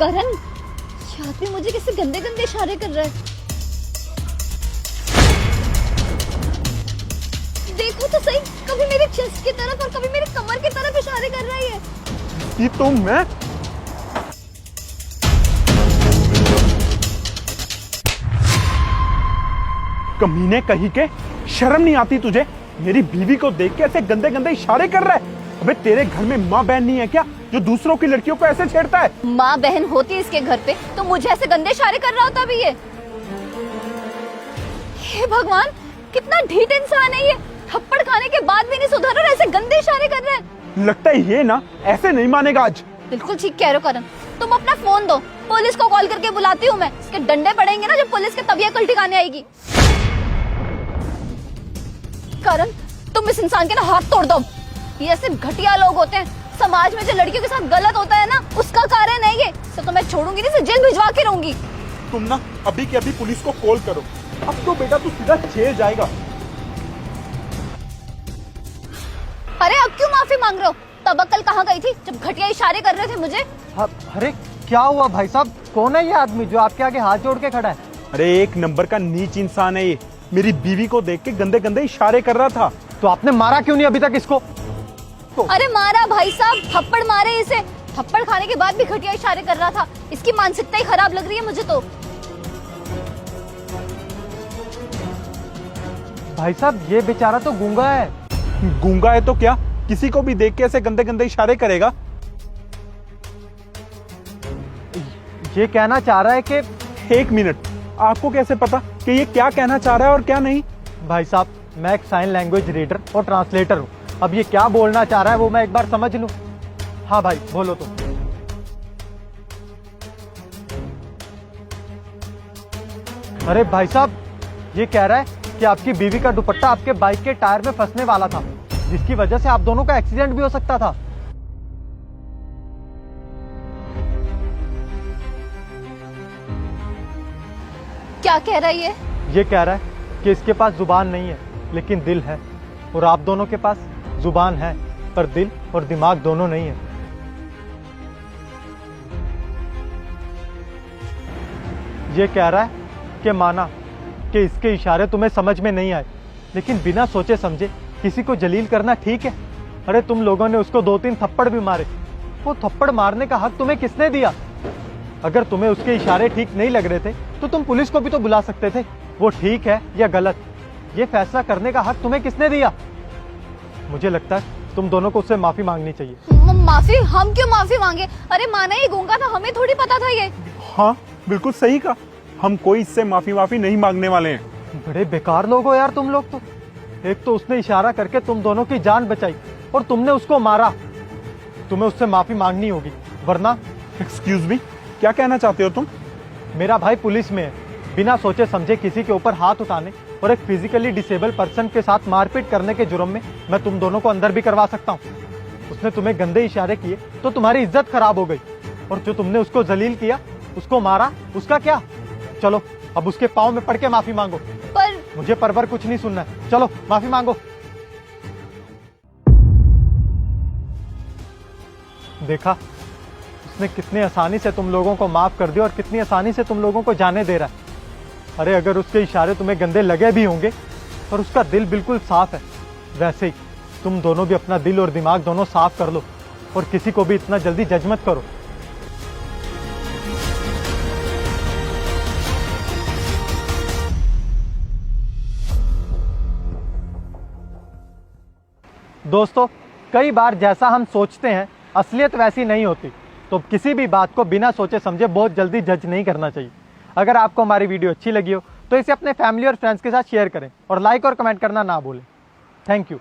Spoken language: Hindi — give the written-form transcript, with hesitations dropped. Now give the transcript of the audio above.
करण, ये आदमी मुझे कैसे गंदे गंदे इशारे कर रहा है। देखो तो सही, कभी मेरे चेस्ट की तरफ और कभी मेरे कमर की तरफ इशारे कर रहा है ये तो मैं कमीने कहीं के, शर्म नहीं आती तुझे? मेरी बीवी को देख के ऐसे गंदे गंदे इशारे कर रहा है। अबे तेरे घर में माँ बहन नहीं है क्या जो दूसरों की लड़कियों को ऐसे छेड़ता है? माँ बहन होती इसके घर पे तो मुझे ऐसे गंदे इशारे कर रहा होता भी ये। हे भगवान, कितना ढीठ इंसान है ये। थप्पड़ खाने के बाद भी नहीं सुधर और ऐसे गंदे इशारे कर रहे हैं। लगता है ये ना ऐसे नहीं मानेगा आज। बिल्कुल ठीक कह रहे हो करण, तुम अपना फोन दो, पुलिस को कॉल करके बुलाती हूँ मैं। इसके डंडे पड़ेंगे ना जब पुलिस के, तब ये अकल ठिकाने आएगी। करण, तुम इस इंसान के ना हाथ तोड़ दो। ये ऐसे घटिया लोग होते हैं, समाज में जो लड़कियों के साथ गलत होता है ना, उसका कारण है ये। तो मैं छोड़ूंगी नहीं, जेल भिजवा के रहूंगी। तुम ना अभी के अभी पुलिस को कॉल करो। अब तो बेटा तू सीधा जेल जाएगा। अरे अब क्यों माफी मांग रहे हो? तब अक्ल कहाँ गई थी जब घटिया इशारे कर रहे थे मुझे? अरे क्या हुआ भाई साहब, कौन है ये आदमी जो आपके आगे हाथ जोड़ के खड़ा है? अरे एक नंबर का नीच इंसान है ये। मेरी बीवी को देख के गंदे गंदे इशारे कर रहा था। तो आपने मारा क्यों नहीं अभी तक इसको? अरे मारा भाई साहब, थप्पड़ मारे इसे। थप्पड़ खाने के बाद भी घटिया इशारे कर रहा था। इसकी मानसिकता ही खराब लग रही है मुझे तो। भाई साहब ये बेचारा तो गूंगा है। गूंगा है तो क्या, किसी को भी देख के ऐसे गंदे गंदे इशारे करेगा? ये कहना चाह रहा है कि एक मिनट, आपको कैसे पता कि ये क्या कहना चाह रहा है और क्या नहीं? भाई साहब मैं एक साइन लैंग्वेज रीडर और ट्रांसलेटर हूँ। अब ये क्या बोलना चाह रहा है वो मैं एक बार समझ लूं। हाँ भाई बोलो तो। अरे भाई साहब ये कह रहा है कि आपकी बीवी का दुपट्टा आपके बाइक के टायर में फंसने वाला था, जिसकी वजह से आप दोनों का एक्सीडेंट भी हो सकता था। क्या कह रहा है ये कह रहा है कि इसके पास जुबान नहीं है लेकिन दिल है, और आप दोनों के पास जुबान है पर दिल और दिमाग दोनों नहीं है। ये कह रहा है कि माना कि इसके इशारे तुम्हें समझ में नहीं आए, लेकिन बिना सोचे समझे किसी को जलील करना ठीक है? अरे तुम लोगों ने उसको 2-3 थप्पड़ भी मारे। वो थप्पड़ मारने का हक तुम्हें किसने दिया? अगर तुम्हें उसके इशारे ठीक नहीं लग रहे थे तो तुम पुलिस को भी तो बुला सकते थे। वो ठीक है या गलत, ये फैसला करने का हक तुम्हें किसने दिया? मुझे लगता है तुम दोनों को उससे माफी मांगनी चाहिए। माफी? हम क्यों माफी मांगे? अरे माना ये गूंगा था, हमें थोड़ी पता था ये। हाँ बिल्कुल सही कहा, हम कोई इससे माफी नहीं मांगने वाले हैं। बड़े बेकार लोग हो यार तुम लोग तो। एक तो उसने इशारा करके तुम दोनों की जान बचाई और तुमने उसको मारा। तुम्हें उससे माफी मांगनी होगी वरना। एक्सक्यूज मी, क्या कहना चाहते हो तुम? मेरा भाई पुलिस में है, बिना सोचे समझे किसी के ऊपर हाथ उठाने और एक फिजिकली डिसेबल पर्सन के साथ मारपीट करने के जुर्म में मैं तुम दोनों को अंदर भी करवा सकता हूँ। उसने तुम्हें गंदे इशारे किए तो तुम्हारी इज्जत खराब हो गई, और जो तुमने उसको जलील किया, उसको मारा, उसका क्या? चलो अब उसके पाँव में पड़ के माफी मांगो। पर मुझे परवर कुछ नहीं सुनना है, चलो माफी मांगो। देखा उसने कितनी आसानी से तुम लोगों को माफ कर दिया और कितनी आसानी से तुम लोगों को जाने दे रहा है। अरे अगर उसके इशारे तुम्हें गंदे लगे भी होंगे पर उसका दिल बिल्कुल साफ है, वैसे ही तुम दोनों भी अपना दिल और दिमाग दोनों साफ कर लो और किसी को भी इतना जल्दी जज मत करो। दोस्तों कई बार जैसा हम सोचते हैं असलियत वैसी नहीं होती, तो किसी भी बात को बिना सोचे समझे बहुत जल्दी जज नहीं करना चाहिए। अगर आपको हमारी वीडियो अच्छी लगी हो तो इसे अपने फैमिली और फ्रेंड्स के साथ शेयर करें और लाइक और कमेंट करना ना भूलें। Thank you.